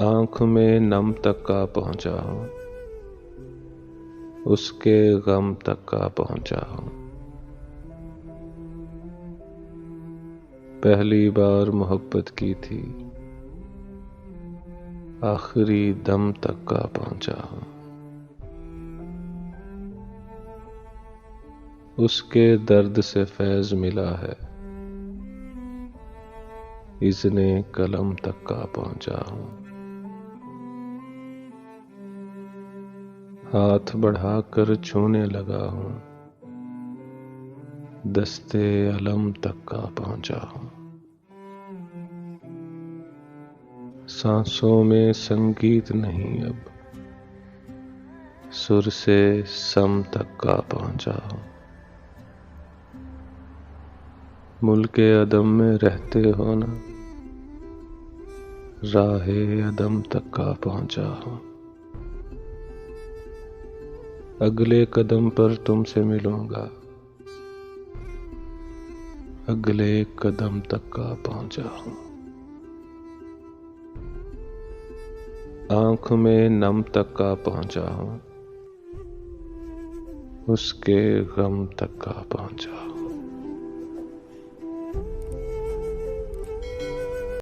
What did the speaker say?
आँख में नम तक का पहुँचा हूँ, उसके गम तक का पहुँचा हूँ। पहली बार मोहब्बत की थी, आखिरी दम तक का पहुँचा हूँ। उसके दर्द से फैज़ मिला है, इज़्ने कलम तक का पहुँचा हूँ। हाथ बढ़ाकर छूने लगा हूँ, दस्ते अलम तक का पहुँचा हूँ। सांसों में संगीत नहीं अब, सुर से सम तक का पहुँचा हूँ। मुल्के अदम में रहते हो ना, राहे अदम तक का पहुँचा हूँ। अगले कदम पर तुमसे मिलूंगा, अगले कदम तक का पहुँचा हूँ। आँख में नम तक का पहुँचा हूँ, उसके गम तक का पहुँचा हूँ।